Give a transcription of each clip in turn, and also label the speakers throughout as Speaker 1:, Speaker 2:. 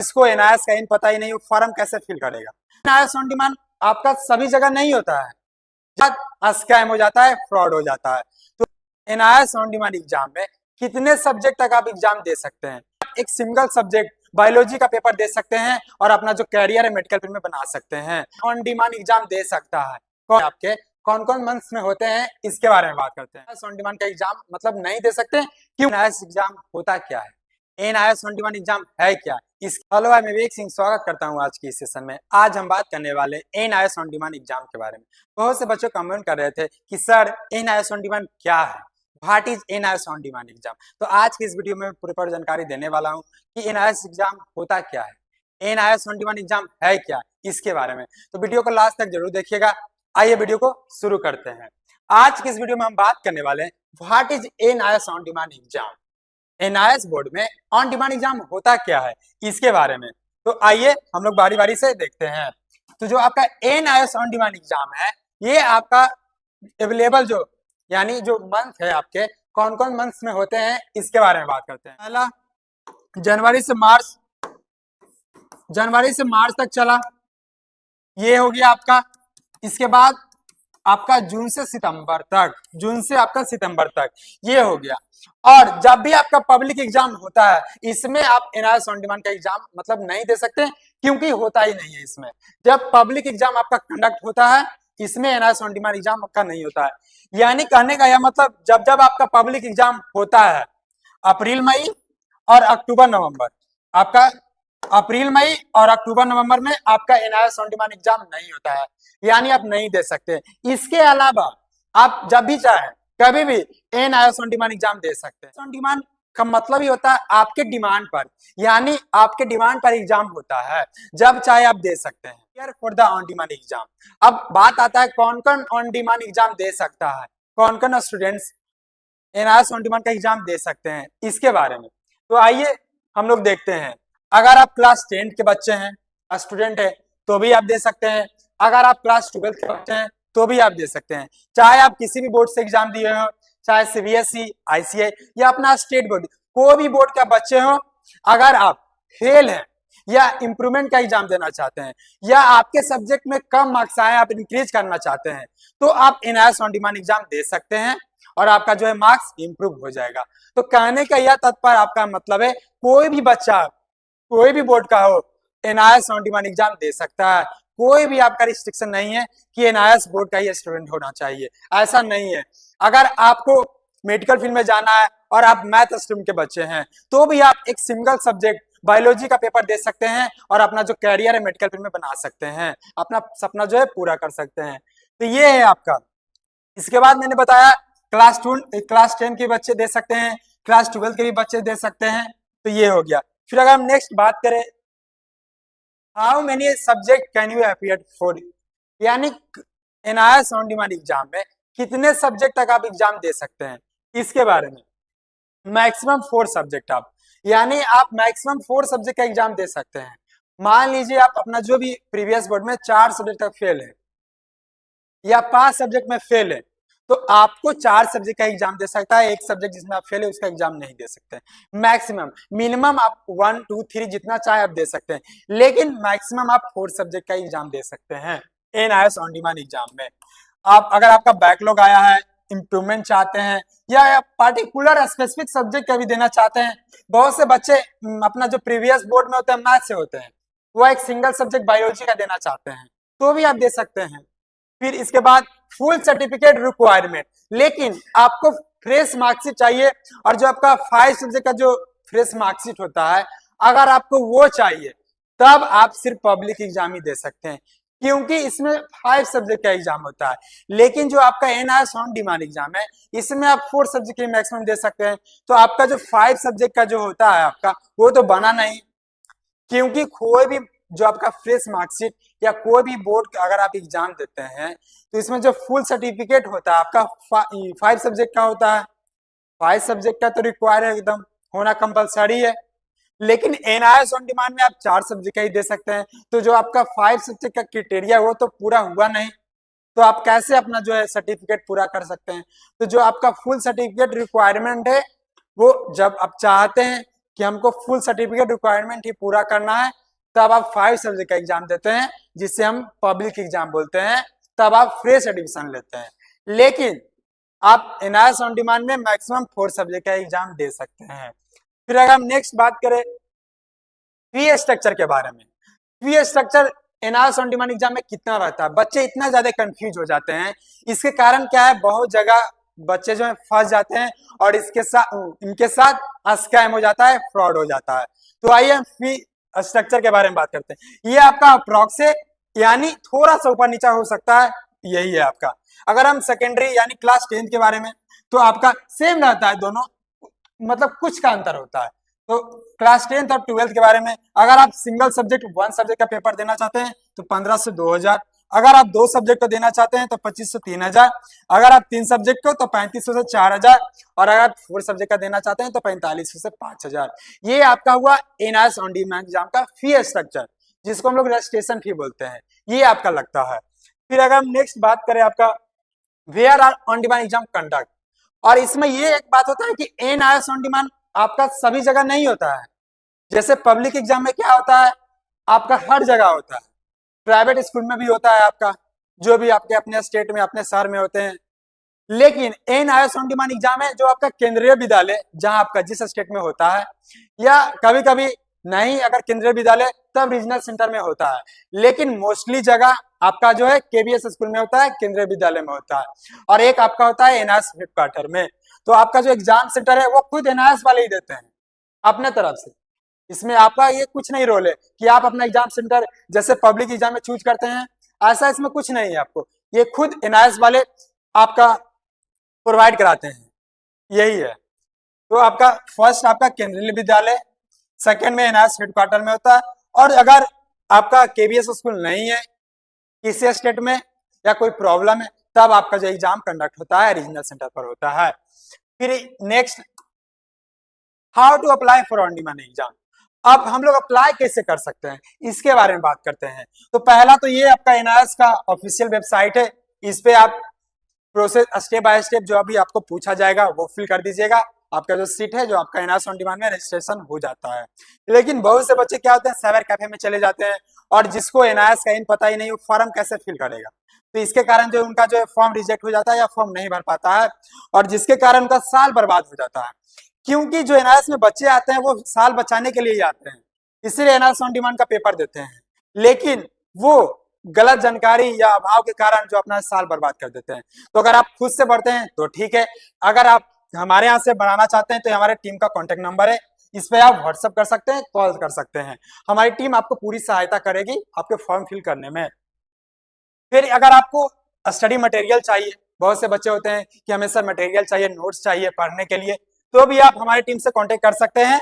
Speaker 1: इसको एनआईएस का इन पता ही नहीं, वो फॉर्म कैसे फिल करेगा। एनआईएस ऑन डिमांड आपका सभी जगह नहीं होता है, स्कैम हो जाता है, फ्रॉड हो जाता है। तो एनआईएस ऑन डिमांड एग्जाम में कितने सब्जेक्ट तक आप एग्जाम दे सकते हैं? एक सिंगल सब्जेक्ट बायोलॉजी का पेपर दे सकते हैं और अपना जो कैरियर है मेडिकल फील्ड में बना सकते हैं। ऑन डिमांड एग्जाम दे सकता है कौन, आपके कौन कौन मंथ्स में होते हैं, इसके बारे में बात करते हैं। ऑन डिमांड का एग्जाम मतलब नहीं दे सकते, क्यों? एनआईएस एग्जाम होता क्या है, एनआईएस ऑन डिमांड एग्जाम है क्या? हेलो, मैं विवेक सिंह स्वागत करता हूं आज की इस सेशन में। आज हम बात करने वाले एनआईएस ऑन डिमांड एग्जाम के बारे में। बहुत से बच्चों कमेंट कर रहे थे कि सर एनआईएस ऑन डिमांड क्या है, what is NIS on demand exam. तो आज की इस वीडियो में पूरी जानकारी देने वाला हूं कि एनआईएस एग्जाम होता क्या है, एनआईएस ऑन डिमांड एग्जाम है क्या, इसके बारे में। तो वीडियो को लास्ट तक जरूर देखिएगा। आइए वीडियो को शुरू करते हैं। आज की इस वीडियो में हम बात करने वाले हैं what is NIS on demand exam, NIS board में ऑन डिमांड एग्जाम होता क्या है, इसके बारे में। तो आइए हम लोग बारी बारी से देखते हैं। तो जो आपका एनआईएस ऑन डिमांड एग्जाम है, ये आपका अवेलेबल जो यानी जो मंथ है आपके कौन कौन मंथ्स में होते हैं, इसके बारे में बात करते हैं। पहला जनवरी से मार्च तक चला, ये हो गया आपका। इसके बाद आपका जून से आपका सितंबर तक ये हो गया। और जब भी आपका पब्लिक एग्जाम होता है, इसमें आप एनआईएस ऑन डिमांड का एग्जाम मतलब नहीं दे सकते, क्योंकि होता ही नहीं है इसमें। जब पब्लिक एग्जाम आपका कंडक्ट होता है, इसमें एनआईएस ऑन डिमांड एग्जाम आपका नहीं होता है। यानी कहने का यह मतलब जब जब आपका पब्लिक एग्जाम होता है अप्रैल मई और अक्टूबर नवंबर, आपका अप्रैल मई और अक्टूबर नवंबर में आपका एनआईएस ऑन डिमांड एग्जाम नहीं होता है, यानी आप नहीं दे सकते। इसके अलावा आप जब भी चाहे कभी भी एनआईएस ऑन डिमांड एग्जाम दे सकते हैं। ऑन डिमांड का मतलब ही होता है आपके डिमांड पर, यानी आपके डिमांड पर एग्जाम होता है, जब चाहे आप दे सकते हैं। For the on demand exam. अब बात आता है कौन कौन ऑन डिमांड एग्जाम दे सकता है, कौन कौन स्टूडेंट्स एनआईएस ऑन डिमांड का एग्जाम दे सकते हैं, इसके बारे में। तो आइए हम लोग देखते हैं। अगर आप क्लास 10 के बच्चे हैं, स्टूडेंट है, तो भी आप दे सकते हैं। अगर आप क्लास 12 के बच्चे हैं तो भी आप दे सकते हैं। चाहे आप किसी भी बोर्ड से एग्जाम दिए हो, चाहे सीबीएसई, आईसीआई या अपना स्टेट बोर्ड, कोई भी बोर्ड का बच्चे हो, अगर आप फेल हैं या इंप्रूवमेंट का एग्जाम देना चाहते हैं, या आपके सब्जेक्ट में कम मार्क्स आए, आप इंक्रीज करना चाहते हैं, तो आप एनआईएस ऑन डिमांड एग्जाम दे सकते हैं और आपका जो है मार्क्स इंप्रूव हो जाएगा। तो कहने का यह तात्पर्य आपका मतलब है कोई भी बच्चा कोई भी बोर्ड का हो, एनआईएस ऑन डिमांड एग्जाम दे सकता है। कोई भी आपका रिस्ट्रिक्शन नहीं है कि एनआईएस बोर्ड का ही स्टूडेंट होना चाहिए, ऐसा नहीं है। अगर आपको मेडिकल फील्ड में जाना है और आप मैथ स्ट्रीम के बच्चे हैं, तो भी आप एक सिंगल सब्जेक्ट बायोलॉजी का पेपर दे सकते हैं और अपना जो कैरियर है मेडिकल फील्ड में बना सकते हैं, अपना सपना जो है पूरा कर सकते हैं। तो ये है आपका। इसके बाद मैंने बताया क्लास 10 के बच्चे दे सकते हैं, क्लास 12 के भी बच्चे दे सकते हैं। तो ये हो गया। फिर अगर हम नेक्स्ट बात करें, how many subject can you appear for, यानी एनआईएस ऑन डिमांड एग्जाम में कितने सब्जेक्ट तक आप एग्जाम दे सकते हैं, इसके बारे में। मैक्सिमम 4 सब्जेक्ट आप, यानी आप मैक्सिमम 4 सब्जेक्ट का एग्जाम दे सकते हैं। मान लीजिए आप अपना जो भी प्रीवियस बोर्ड में 4 सब्जेक्ट तक फेल है या 5 सब्जेक्ट में फेल है, तो आपको 4 सब्जेक्ट का एग्जाम दे सकता है। एक सब्जेक्ट जिसमें आप फेल है उसका एग्जाम नहीं दे सकते। मैक्सिमम, मिनिमम आप 1, 2, 3 जितना चाहे आप दे सकते हैं, लेकिन मैक्सिमम आप 4 सब्जेक्ट का एग्जाम दे सकते हैं एनआईएस ऑन डिमांड एग्जाम में। आप अगर आपका बैकलॉग आया है, इंप्रूवमेंट चाहते हैं, या पार्टिकुलर स्पेसिफिक सब्जेक्ट का भी देना चाहते हैं। बहुत से बच्चे अपना जो प्रीवियस बोर्ड में होते हैं मैथ से होते हैं, वो एक सिंगल सब्जेक्ट बायोलॉजी का देना चाहते हैं, तो भी आप दे सकते हैं। फिर इसके बाद फुल सर्टिफिकेट रिक्वायरमेंट, लेकिन आपको फ्रेश मार्कशीट चाहिए, और जो आपका 5 सब्जेक्ट का जो फ्रेश मार्कशीट होता है, अगर आपको वो चाहिए तब आप सिर्फ पब्लिक एग्जाम ही दे सकते हैं, क्योंकि इसमें 5 सब्जेक्ट का एग्जाम होता है। लेकिन जो आपका एनआईएस ऑन डिमांड एग्जाम है, इसमें आप 4 सब्जेक्ट के मैक्सिमम दे सकते हैं। तो आपका जो 5 सब्जेक्ट का जो होता है आपका, वो तो बना नहीं, क्योंकि कोई भी जो आपका फ्रेश मार्कशीट या कोई भी बोर्ड अगर आप एग्जाम देते हैं, तो इसमें जो फुल सर्टिफिकेट होता है आपका 5 सब्जेक्ट का होता है। 5 सब्जेक्ट का तो रिक्वायर है, एकदम होना कंपलसरी है। लेकिन एनआईएस ऑन डिमांड में आप 4 सब्जेक्ट का ही दे सकते हैं। तो जो आपका 5 सब्जेक्ट का क्राइटेरिया वो तो पूरा हुआ नहीं, तो आप कैसे अपना जो है सर्टिफिकेट पूरा कर सकते हैं। तो जो आपका फुल सर्टिफिकेट रिक्वायरमेंट है, वो जब आप चाहते हैं कि हमको फुल सर्टिफिकेट रिक्वायरमेंट ही पूरा करना है, तब आप 5 सब्जेक्ट का एग्जाम देते हैं, जिससे हम पब्लिक एग्जाम बोलते हैं, तब आप फ्रेश एडमिशन लेते हैं। लेकिन आप एनआईएस ऑन डिमांड में मैक्सिमम 4 सब्जेक्ट का एग्जाम दे सकते हैं। फिर अगर हम नेक्स्ट बात करें फी स्ट्रक्चर के बारे में, fee structure NIS on demand exam में कितना रहता है, बच्चे इतना ज्यादा कंफ्यूज हो जाते हैं। इसके कारण क्या है, बहुत जगह बच्चे जो है फंस जाते हैं और इनके साथ स्कैम हो जाता है, फ्रॉड हो जाता है। तो आइए हम फी स्ट्रक्चर के बारे में बात करते हैं। ये आपका अप्रोक्स है, यानी थोड़ा सा ऊपर नीचा हो सकता है, यही है आपका। अगर हम सेकेंडरी यानी क्लास 10th के बारे में, तो आपका सेम रहता है दोनों, मतलब कुछ का अंतर होता है। तो क्लास 10th और 12th के बारे में, अगर आप सिंगल सब्जेक्ट 1 सब्जेक्ट का पेपर देना चाहते हैं तो 15 से 2000, अगर आप 2 सब्जेक्ट को देना चाहते हैं तो 25 से 3000, अगर आप 3 सब्जेक्ट को तो 3500 से 4000, और अगर आप 4 सब्जेक्ट का देना चाहते हैं तो 4500 से 5000। ये आपका हुआ एनआईएस ऑन डिमांड एग्जाम का फी स्ट्रक्चर, जिसको हम लोग रजिस्ट्रेशन फी बोलते हैं, ये आपका लगता है। फिर अगर हम नेक्स्ट बात करें आपका where are on demand exam conduct, और इसमें ये एक बात होता है कि एनआईएस ऑन डिमांड आपका सभी जगह नहीं होता है। जैसे पब्लिक एग्जाम में क्या होता है, आपका हर जगह होता है, प्राइवेट स्कूल में भी होता है आपका, जो भी आपके अपने स्टेट में अपने शहर में होते हैं। लेकिन एनआईएस ऑन डिमांड एग्जाम है जो आपका केंद्रीय विद्यालय, जहां आपका जिस स्टेट में होता है, या कभी कभी नहीं अगर केंद्रीय विद्यालय तब रीजनल सेंटर में होता है, लेकिन मोस्टली जगह आपका जो है केवीएस स्कूल में होता है, केंद्रीय विद्यालय में होता है, और एक आपका होता है एनआईएस हेडक्वार्टर में। तो आपका जो एग्जाम सेंटर है वो खुद एनआईएस वाले ही देते हैं अपने तरफ से। इसमें आपका ये कुछ नहीं रोल है कि आप अपना एग्जाम सेंटर जैसे पब्लिक एग्जाम में चूज करते हैं, ऐसा इसमें कुछ नहीं है आपको, ये खुद एनआईएस वाले आपका प्रोवाइड कराते हैं, यही है। तो आपका फर्स्ट आपका केंद्रीय विद्यालय, सेकंड में एनआईएस हेडक्वार्टर में होता है, और अगर आपका केवीएस स्कूल नहीं है किसी स्टेट में या कोई प्रॉब्लम है, तब आपका जो एग्जाम कंडक्ट होता है रीजनल सेंटर पर होता है। फिर next, how to apply for on demand exam. अब हम लोग अप्लाई कैसे कर सकते हैं, इसके बारे में बात करते हैं। तो पहला तो ये आपका एनआईएस का ऑफिशियल वेबसाइट है, इस पे आप प्रोसेस स्टेप बाय स्टेप जो अभी आपको पूछा जाएगा वो फिल कर दीजिएगा, आपका जो सीट है जो आपका एनआईएस ऑन डिमांड में रजिस्ट्रेशन हो जाता है। लेकिन बहुत से बच्चे क्या होते हैं, साइबर कैफे में चले जाते हैं, और जिसको एनआईएस का इन पता ही नहीं, वो फॉर्म कैसे फिल करेगा, तो इसके कारण जो उनका जो फॉर्म रिजेक्ट हो जाता है या फॉर्म नहीं भर पाता है, और जिसके कारण उनका साल बर्बाद हो जाता है। क्योंकि जो एनआईएस में बच्चे आते हैं वो साल बचाने के लिए ही आते हैं, इसलिए एनआईएस ऑन डिमांड का पेपर देते हैं, लेकिन वो गलत जानकारी या अभाव के कारण जो अपना साल बर्बाद कर देते हैं। तो अगर आप खुद से बढ़ते हैं तो ठीक है, अगर आप हमारे यहाँ से बढ़ाना चाहते हैं तो हमारे टीम का कॉन्टेक्ट नंबर है, इस पे आप व्हाट्सएप कर सकते हैं, कॉल कर सकते हैं, हमारी टीम आपको पूरी सहायता करेगी आपके फॉर्म फिल करने में। फिर अगर आपको स्टडी मटेरियल चाहिए, बहुत से बच्चे होते हैं कि हमें सर मटेरियल चाहिए, नोट्स चाहिए पढ़ने के लिए, तो भी आप हमारी टीम से कांटेक्ट कर सकते हैं,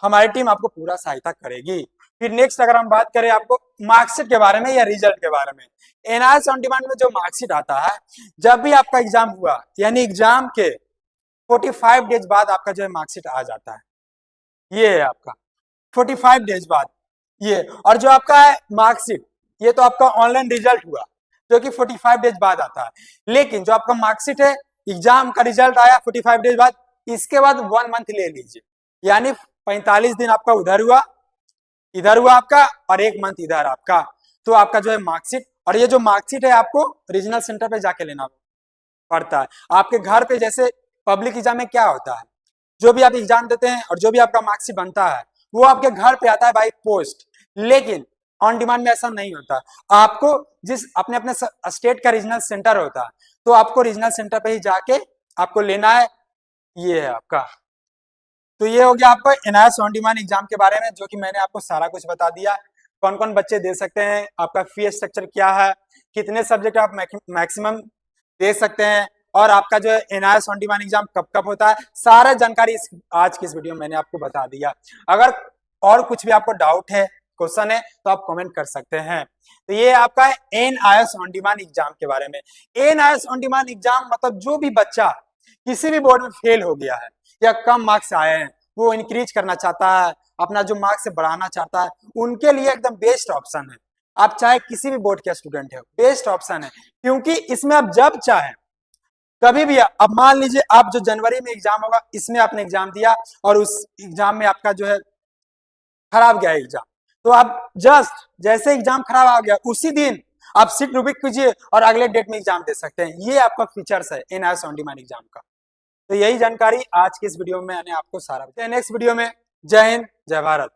Speaker 1: हमारी टीम आपको पूरा सहायता करेगी। फिर नेक्स्ट अगर हम बात करें आपको मार्कशीट के बारे में या रिजल्ट के बारे में, एनआईएस ऑन डिमांड में जो मार्कशीट आता है, जब भी आपका एग्जाम हुआ यानी एग्जाम के 45 डेज बाद आपका जो है मार्कशीट आ जाता है, ये है आपका 45 डेज बाद ये। और जो आपका है मार्कशीट, ये तो आपका ऑनलाइन रिजल्ट हुआ जो कि 45 डेज बाद आता है, लेकिन जो आपका मार्कशीट है एग्जाम का रिजल्ट आया 45 डेज बाद, इसके बाद 1 मंथ ले लीजिए, यानी 45 दिन आपका इधर हुआ आपका, और 1 मंथ इधर आपका, तो आपका जो है मार्कशीट। और ये जो मार्कशीट है आपको रीजनल सेंटर पे जाके लेना पड़ता है, आपके घर पे। जैसे पब्लिक एग्जाम में क्या होता है, जो भी आप एग्जाम देते हैं और जो भी आपका मार्कशीट बनता है वो आपके घर पे आता है बाई पोस्ट, लेकिन ऑन डिमांड में ऐसा नहीं होता। आपको जिस अपने अपने स्टेट का रीजनल सेंटर होता है, तो आपको रीजनल सेंटर पे ही जाके आपको लेना है, ये है आपका। तो ये हो गया आपका एनआईएस ऑन डिमांड एग्जाम के बारे में, जो कि मैंने आपको सारा कुछ बता दिया, कौन कौन बच्चे दे सकते हैं, आपका फी स्ट्रक्चर क्या है, कितने सब्जेक्ट आप मैक्सिमम दे सकते हैं, और आपका जो है एनआईएस ऑन डिमांड एग्जाम कब कब होता है, सारा जानकारी आज की इस वीडियो में मैंने आपको बता दिया। अगर और कुछ भी आपको डाउट है, क्वेश्चन है, तो आप कमेंट कर सकते हैं। तो ये आपका एनआईएस ऑन डिमांड एग्जाम के बारे में। एनआईएस ऑन डिमांड एग्जाम मतलब जो भी बच्चा किसी भी बोर्ड में फेल हो गया है या कम मार्क्स आए हैं, वो इंक्रीज करना चाहता है, अपना जो मार्क्स बढ़ाना चाहता है, उनके लिए एकदम बेस्ट ऑप्शन है। आप चाहे किसी भी बोर्ड के स्टूडेंट हो, बेस्ट ऑप्शन है, क्योंकि इसमें आप जब चाहे कभी भी अब मान लीजिए आप जो जनवरी में एग्जाम होगा इसमें आपने एग्जाम दिया और उस एग्जाम में आपका जो है खराब गया एग्जाम, तो आप जस्ट जैसे एग्जाम खराब आ गया उसी दिन आप सीट रुबिक कीजिए और अगले डेट में एग्जाम दे सकते हैं। ये आपका फीचर्स है NIOS ऑन डिमांड एग्जाम का। तो यही जानकारी आज की इस वीडियो में मैंने आपको सारा बताया। नेक्स्ट वीडियो में जय हिंद जय भारत।